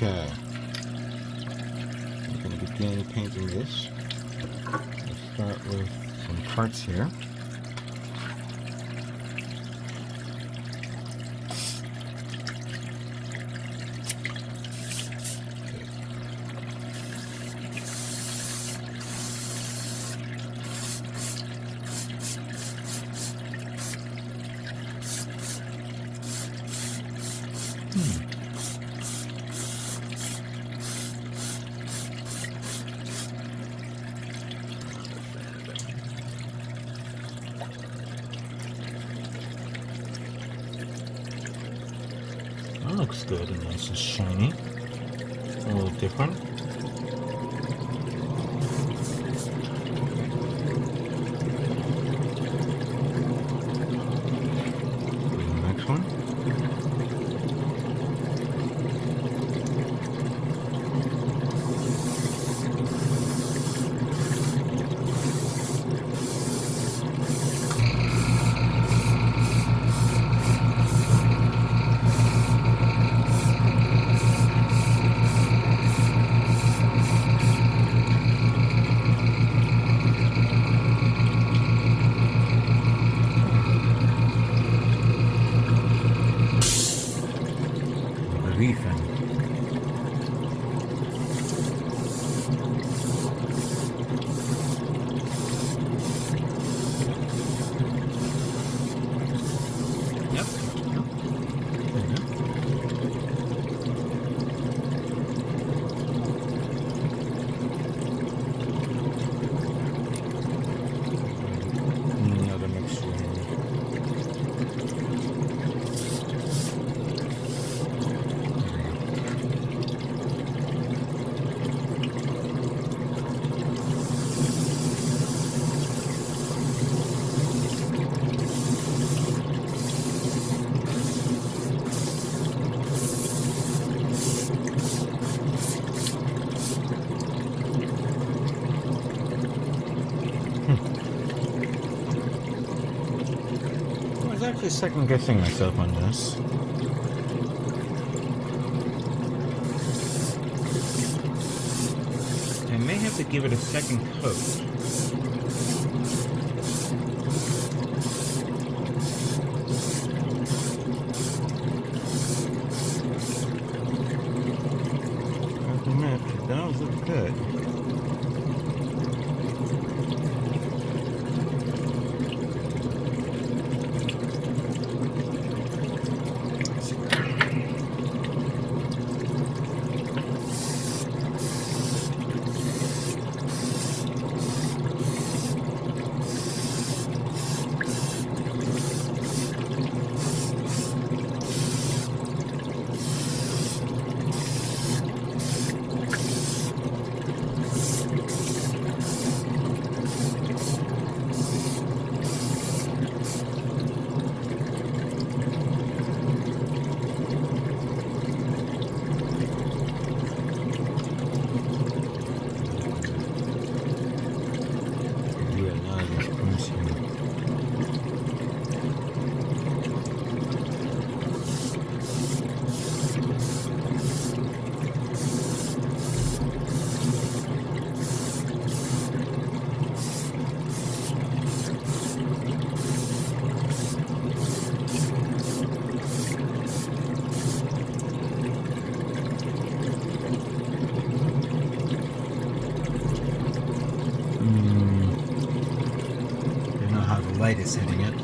Okay. I'm going to begin painting this. Let's start with some parts here. That looks good and nice and shiny. A little different. The next one. Actually second guessing myself on this. I may have to give it a second coat. I have to admit, it does look good. Light is hitting it.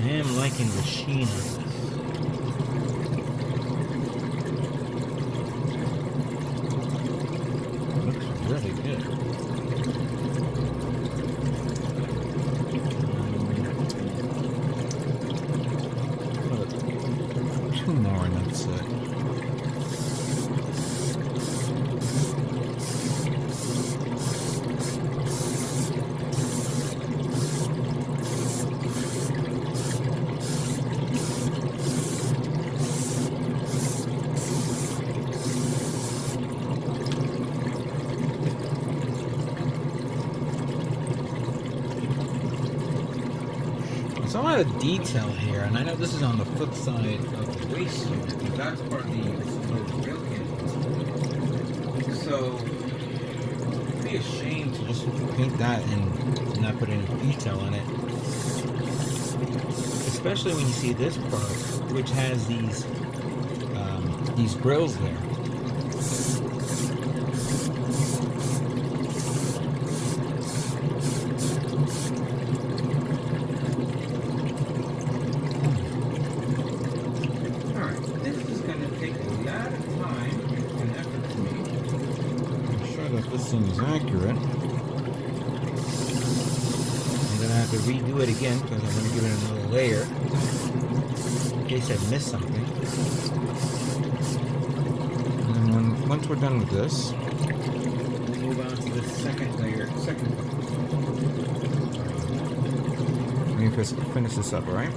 I am liking the sheen of this. Looks really good. Two more and that's it. lot of detail here, and I know this is on the flip side of the waist unit, but that's part of the rail cannons. So, it'd be a shame to just paint that and not put any detail in it. Especially when you see this part, which has these grills there. Is accurate. I'm gonna have to redo it again because I'm gonna give it another layer in case I missed something. And then once we're done with this, we'll move on to the second layer. Let me finish this up, alright?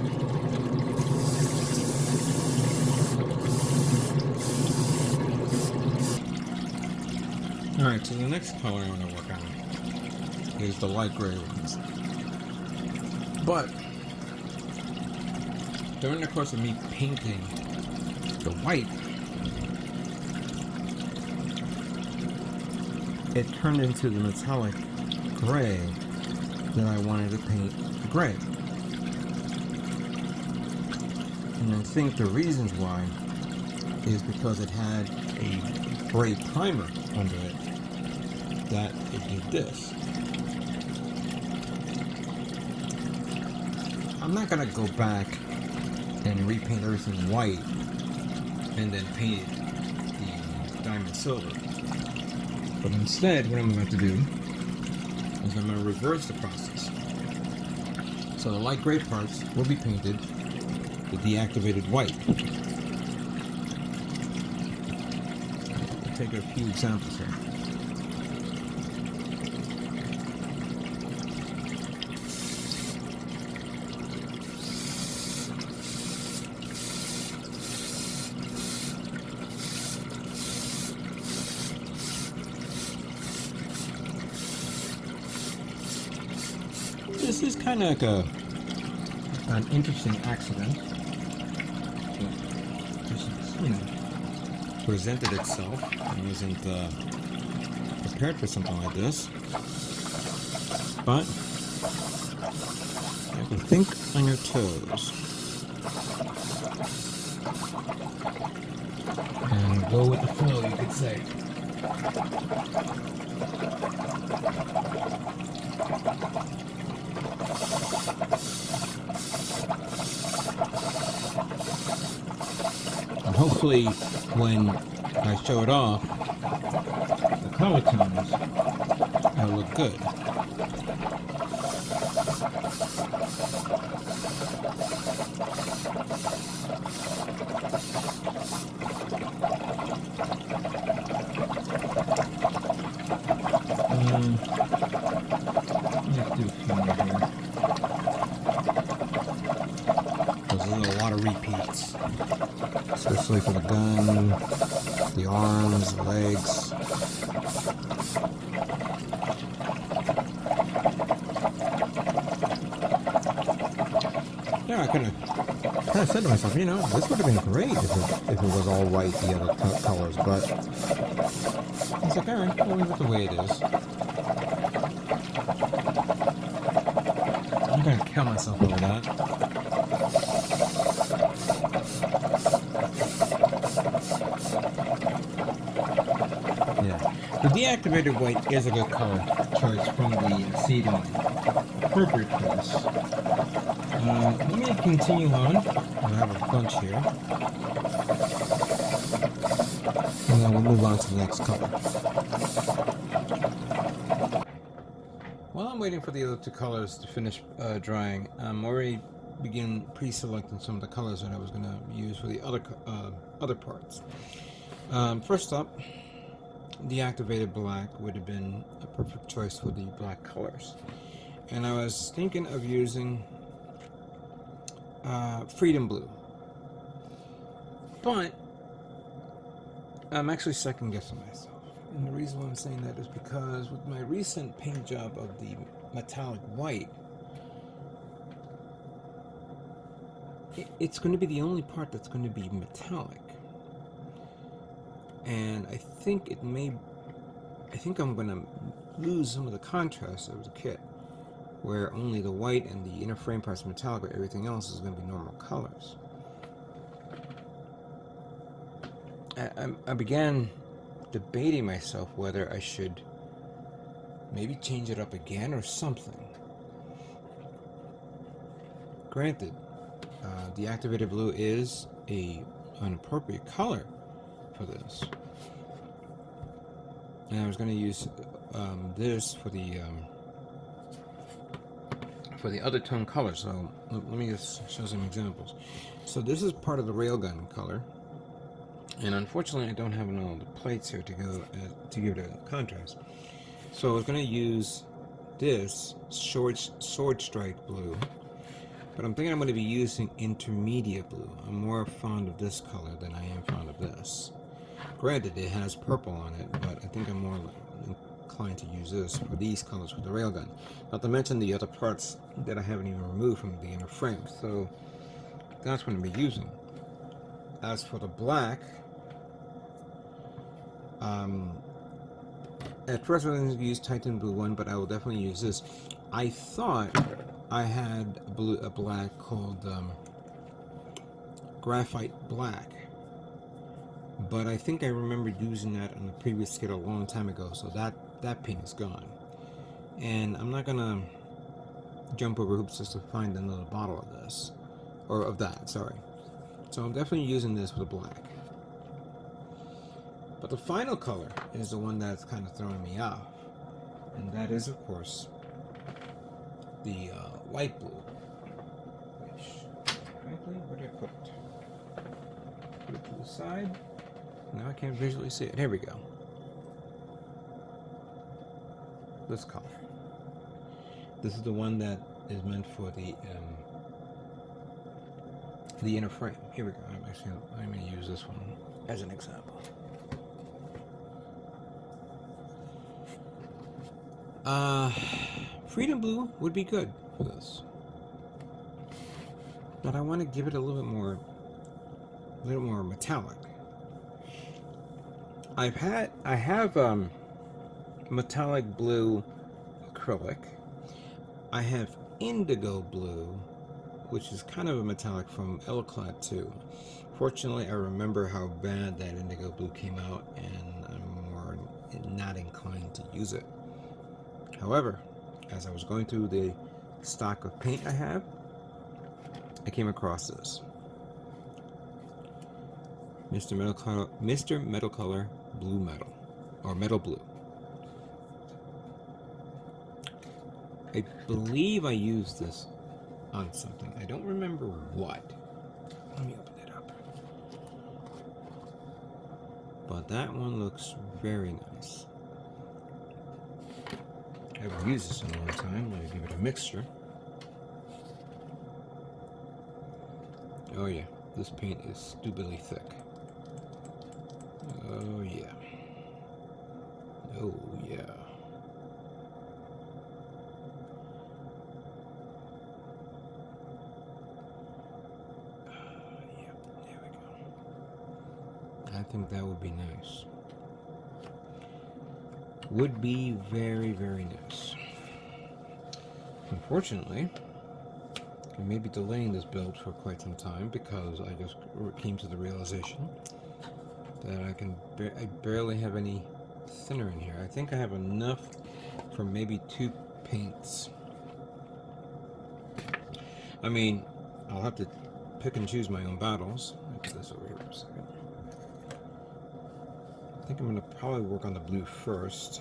Alright, so the next color I want to work on is the light gray ones. But during the course of me painting the white, it turned into the metallic gray that I wanted to paint gray. And I think the reasons why is because it had a gray primer under it that it did this. I'm not gonna go back and repaint everything white and then paint the Diamond Silver. But instead, what I'm about to do is I'm gonna reverse the process. So the light gray parts will be painted with Deactivated White. I'll take a few examples here. This is kind of like an interesting accident. Just, presented itself. I wasn't prepared for something like this. But you have to think on your toes. And go with the flow, you could say. And hopefully, when I show it off, the color tones will look good. Let's do a few more here. There's a lot of repeats, especially for the gun, the arms, the legs. Yeah, I kind of said to myself, you know, this would have been great if it was all white, the other colors, but it's like, alright, we'll leave it the way it is. I'm gonna kill myself over that. Yeah. The Deactivated White is a good color choice from the seed line. Appropriate for this. Let me continue on. I have a bunch here. And then we'll move on to the next color. While I'm waiting for the other two colors to finish drying, I'm already begin pre-selecting some of the colors that I was going to use for the other parts. First up, Deactivated Black would have been a perfect choice for the black colors. And I was thinking of using Freedom Blue. But I'm actually second guessing myself. And the reason why I'm saying that is because with my recent paint job of the metallic white, it's going to be the only part that's going to be metallic. And I think I'm going to lose some of the contrast of the kit, where only the white and the inner frame part's metallic, but everything else is going to be normal colors. I began debating myself whether I should maybe change it up again or something. Granted, deactivated blue is an appropriate color for this, and I was going to use this for the other tone color. So let me just show some examples. So this is part of the railgun color, and unfortunately I don't have all the plates here to give it a contrast. So I was going to use this sword strike blue, but I'm thinking I'm going to be using intermediate blue. I'm more fond of this color than I am fond of this. Granted, it has purple on it, but I think I'm more inclined to use this for these colors for the railgun. Not to mention the other parts that I haven't even removed from the inner frame. So that's what I'm going to be using. As for the black, at first I was going to use Titan Blue 1, but I will definitely use this. I thought I had a black called Graphite Black, but I think I remember using that on the previous kit a long time ago, so that paint is gone. And I'm not going to jump over hoops just to find another bottle of this, or of that, sorry. So I'm definitely using this with the black. But the final color is the one that's kind of throwing me off, and that is, of course, the light blue. Which, frankly, where did I put it? Put it to the side. Now I can't visually see it. Here we go. This color. This is the one that is meant for the inner frame. Here we go. I'm going to use this one as an example. Freedom Blue would be good for this, but I want to give it a little more metallic. I have metallic blue acrylic. I have indigo blue, which is kind of a metallic from Elclad 2. Fortunately, I remember how bad that indigo blue came out, and I'm more not inclined to use it. However, as I was going through the stock of paint I have, I came across this. Mr. Metal Color Blue Metal, or Metal Blue. I believe I used this on something. I don't remember what. Let me open it up. But that one looks very nice. I haven't used this in a long time. Let me give it a mixture. Oh yeah, this paint is stupidly thick. Oh yeah. Oh yeah. Yeah, there we go. I think that would be nice. Would be very, very nice. Unfortunately, I may be delaying this build for quite some time because I just came to the realization that I barely have any thinner in here. I think I have enough for maybe 2 paints. I mean, I'll have to pick and choose my own battles. Let me put this over here for a second. I think I'm going to probably work on the blue first,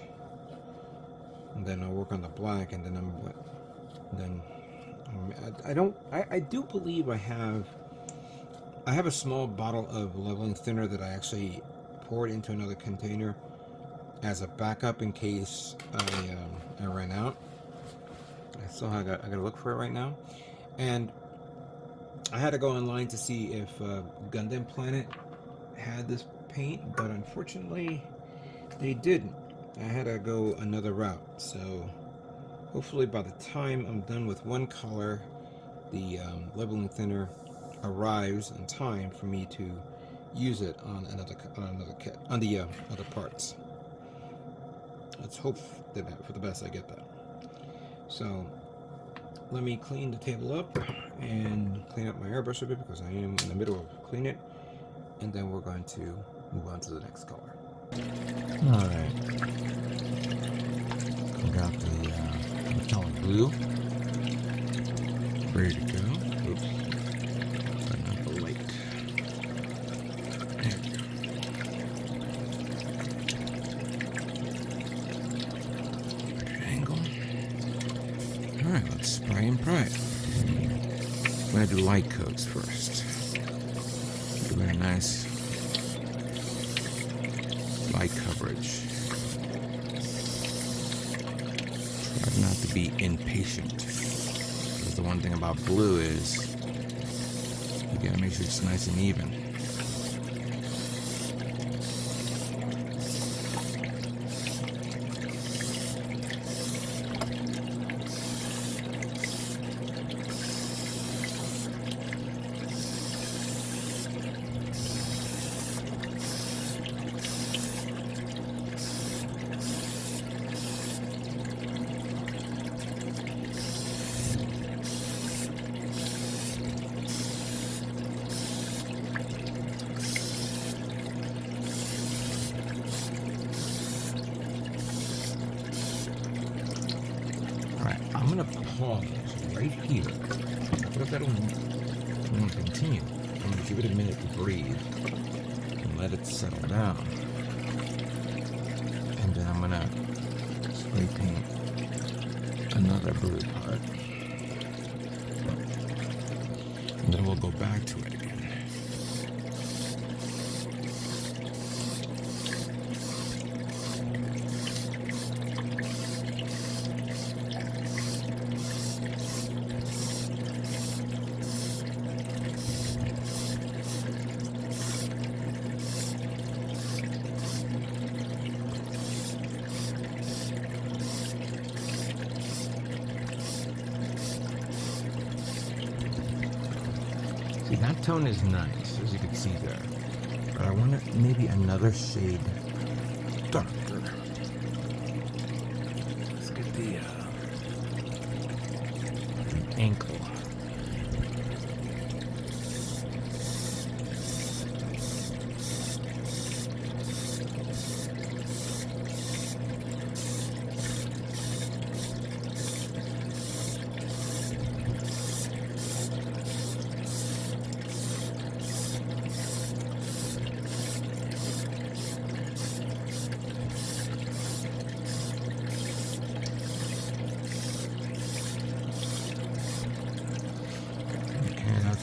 and then I'll work on the black, and then I do believe I have a small bottle of leveling thinner that I actually poured into another container as a backup in case I ran out. I gotta look for it right now, and I had to go online to see if Gundam Planet had this paint, but unfortunately they didn't. I had to go another route, so hopefully by the time I'm done with one color, the leveling thinner arrives in time for me to use it on another kit, on the other parts. Let's hope that for the best I get that. So let me clean the table up and clean up my airbrush a bit, because I am in the middle of cleaning it, and then we're going to move on to the next color. Alright, we got the metallic blue ready to go. Oops, not the light. There we go. Angle. Alright, let's spray and pray. I'm going to do light coats first. Give it a nice light coverage. Try not to be impatient, because the one thing about blue is you gotta make sure it's nice and even. I'm gonna pause right here. What if I don't want to continue? I'm gonna give it a minute to breathe and let it settle down. And then I'm gonna spray paint another blue part. And then we'll go back to it again. That tone is nice, as you can see there, but I want it maybe another shade darker. Let's get the ankle.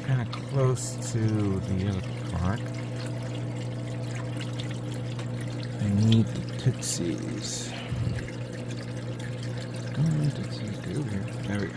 Kind of close to the other part. I need the tootsies. Come on, tootsies, get over here. There we go.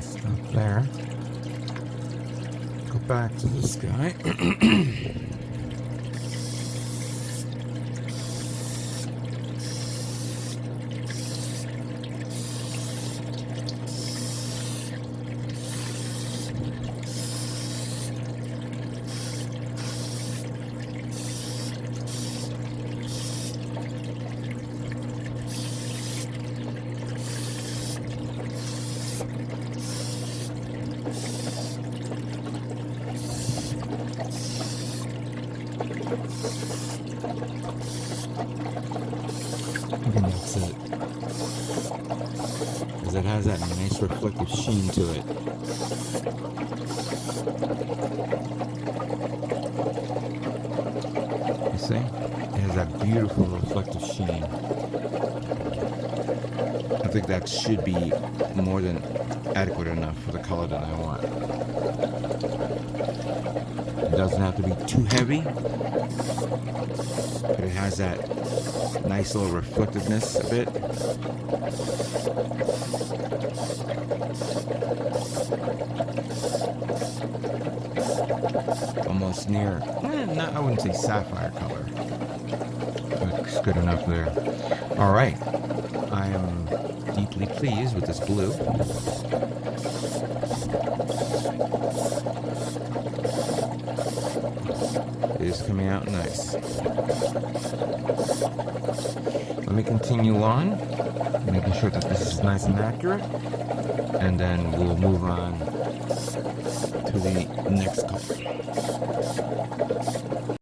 Stop there. Go back to the sky. And that's it. Because it has that nice reflective sheen to it. You see? It has that beautiful reflective sheen. I think that should be more than adequate enough for the color that I want. It doesn't have to be too heavy, but it has that nice little reflectiveness of it. Almost near, I wouldn't say sapphire color. Looks good enough there. Alright, I am deeply pleased with this blue. It is coming out nice. Let me continue on, making sure that this is nice and accurate, and then we'll move on to the next color.